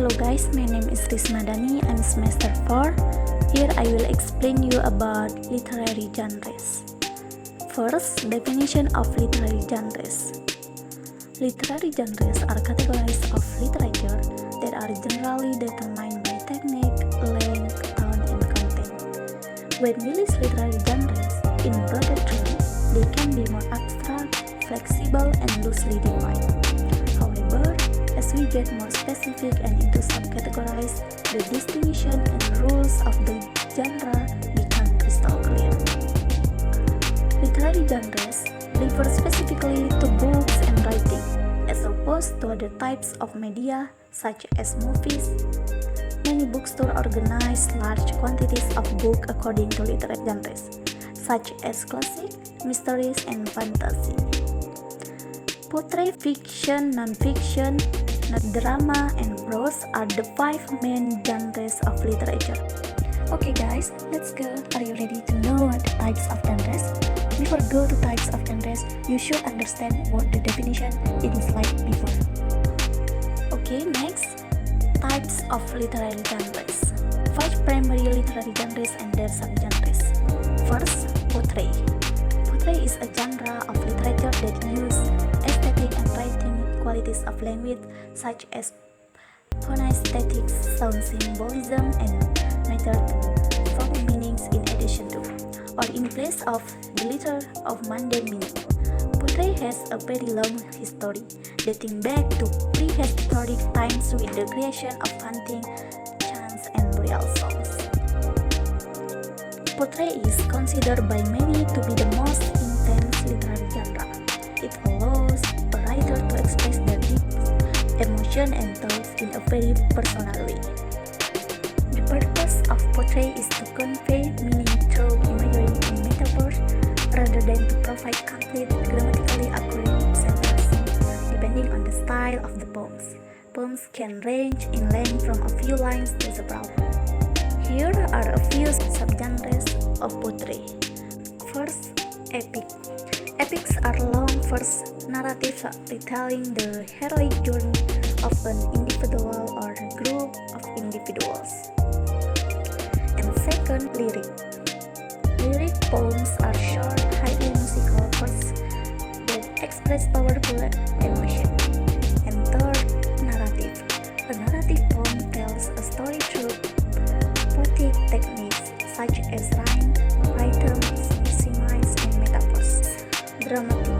Hello guys, my name is Risma Dani. I'm semester 4. Here I will explain you about literary genres. First, definition of literary genres. Literary genres are categories of literature that are generally determined by technique, length, tone, and content. When we list literary genres in broader terms, they can be more abstract, flexible, and loosely defined. However, as we get more specific and into subcategories, the distinction and rules of the genre become crystal clear. Literary genres refer specifically to books and writing, as opposed to other types of media such as movies. Many bookstores organize large quantities of books according to literary genres, such as classic, mysteries, and fantasy. Poetry, fiction, non-fiction, drama, and prose are the 5 main genres of literature. Okay guys, let's go. Are you ready to know the types of genres? Before go to types of genres, you should understand what the definition in slide before. Okay, next, types of literary genres. 5 primary literary genres and their subgenres. First, poetry. Poetry is a genre of literature that uses aesthetic and writing qualities of language such as phonaesthetics, sound symbolism, and matter to form meanings in addition to, or in place of, the liter of mundane meaning. Poetry has a very long history, dating back to prehistoric times with the creation of hunting, chants, and burial songs. Poetry is considered by many to be the most intense literary genre. It allows a writer to express their deep emotion and thoughts in a very personal way. The purpose of poetry is to convey meaning through imagery and metaphors rather than to provide complete, grammatically accurate sentences, depending on the style of the poems. Poems can range in length from a few lines to several. Here are a few subgenres of poetry. First, epic. Epics are long verse narratives retelling the heroic journey of an individual or group of individuals. And second, lyric. Lyric poems are short, highly musical verses that express powerful emotion. And third, narrative. A narrative poem tells a story through poetic techniques such as rhyme, rhythm, surmise, and metaphors. Dramatic.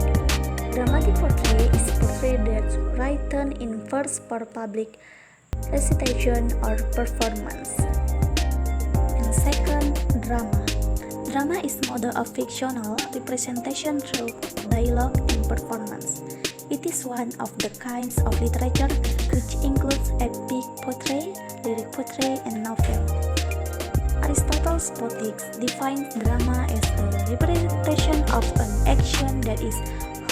Dramatic poetry is poetry that's written in verse for public recitation or performance. And second, drama. Drama is model of fictional representation through dialogue and performance. It is one of the kinds of literature which includes epic poetry, lyric poetry, and novel. Aristotle's Poetics defines drama as a representation of an action that is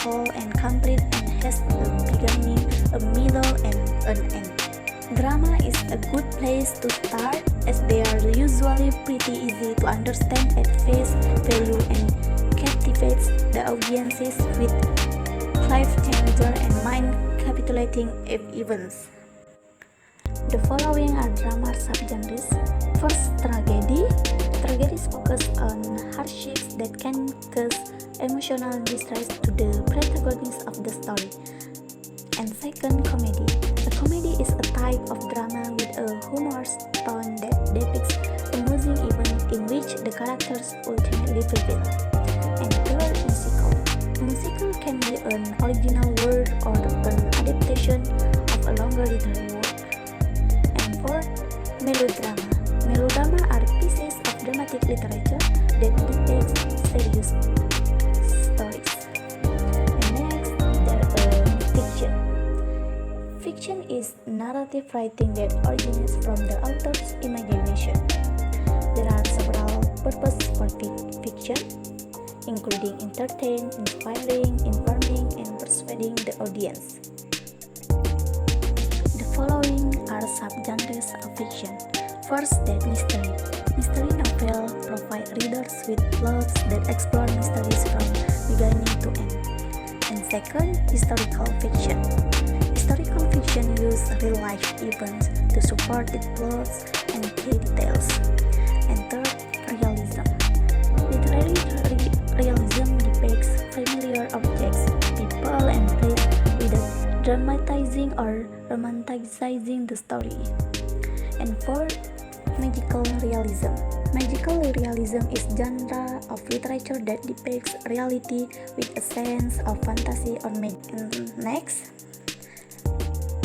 whole and complete and has a beginning, a middle, and an end. Drama is a good place to start as they are usually pretty easy to understand at face value and captivates the audiences with life-changer and mind-capitulating events. The following are drama subgenres. First, tragedy. Tragedies focus on hardships that can cause emotional distress to the protagonist of the story. And second, comedy. A comedy is a type of drama with a humorous tone that depicts amusing events in which the characters ultimately prevail. And third, musical. A musical can be an original word or an adaptation of a longer literary work. And fourth, melodrama. Melodrama are pieces of dramatic literature that depicts serious stories. And next, fiction. Fiction is narrative writing that originates from the author's imagination. There are several purposes for fiction, including entertain, inspiring, informing, and persuading the audience. The following are subgenres of fiction. First, that mystery. Mystery novel provide readers with plots that explore mysteries from beginning to end. And second, historical fiction. Historical fiction uses real-life events to support its plots and key details. And third, realism. Literary realism depicts familiar objects, people, and places without dramatizing or romanticizing the story. And fourth, magical realism. Magical realism is genre of literature that depicts reality with a sense of fantasy or magic. And next,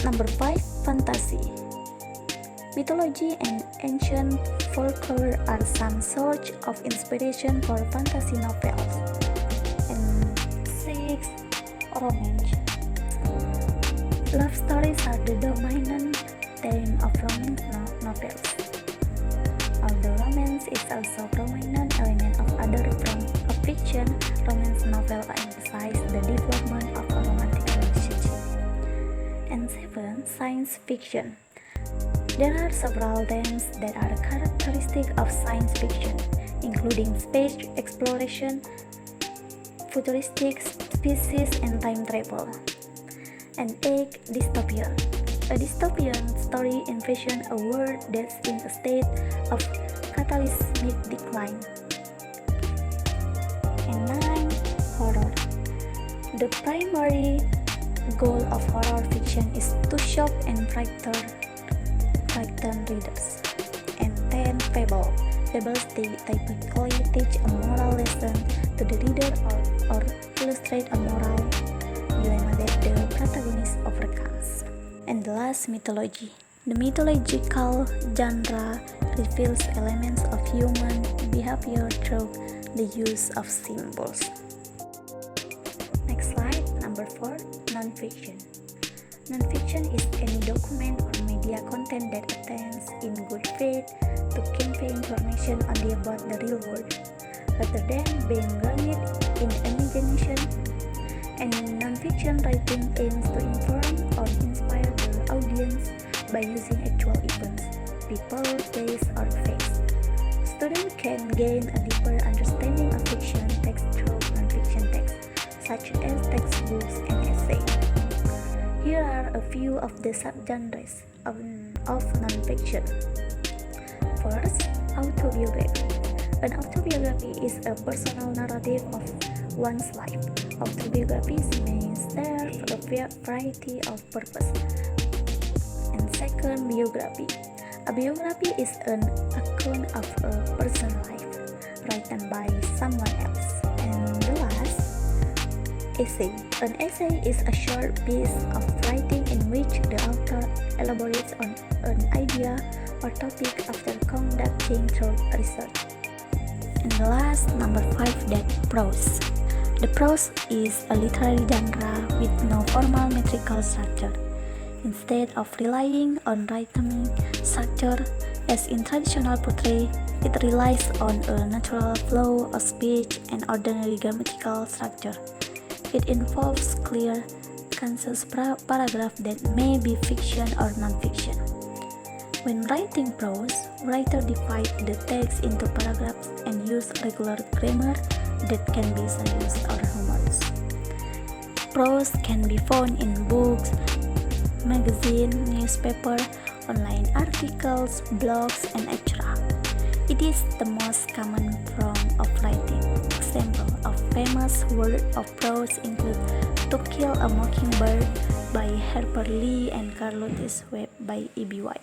number 5, fantasy. Mythology and ancient folklore are some source of inspiration for fantasy novels. And 6, romance. Love stories are the dominant theme of romance novels. Although romance is also a prominent element of other forms of fiction, romance novels emphasize the development of a romantic relationship. And 7, science fiction. There are several themes that are characteristic of science fiction, including space exploration, futuristic species, and time travel. And 8, dystopian. A dystopian story envisions a world that's in a state of cataclysmic decline. And 9, horror. The primary goal of horror fiction is to shock and frighten readers. And 10, fable. Fables typically teach a moral lesson to the reader or illustrate a moral dilemma that the protagonist overcomes. And the last, mythology. The mythological genre reveals elements of human behavior through the use of symbols. Next slide, number 4, nonfiction. Nonfiction is any document or media content that attempts in good faith to convey information only about the real world, rather than being grounded in imagination. And nonfiction writing aims to inform or inspire the audience by using actual events, people, place, or facts. Students can gain a deeper understanding of fiction text through nonfiction texts, such as textbooks and essays. Here are a few of the subgenres of nonfiction. First, autobiography. An autobiography is a personal narrative of one's life. Autobiographies may serve a variety of purposes. And second, biography. A biography is an account of a person's life written by someone else. And the last, essay. An essay is a short piece of writing in which the author elaborates on an idea or topic after conducting thorough research. And the last, number 5, that prose. The prose is a literary genre with no formal metrical structure. Instead of relying on rhythmic structure as in traditional poetry, it relies on a natural flow of speech and ordinary grammatical structure. It involves clear, concise paragraphs that may be fiction or non-fiction. When writing prose, writers divide the text into paragraphs and use regular grammar that can be serious or humorous. Prose can be found in books, magazines, newspaper, online articles, blogs, and etc. It is the most common form of writing. Examples of famous works of prose include To Kill a Mockingbird by Harper Lee and Charlotte's Web by E.B. White.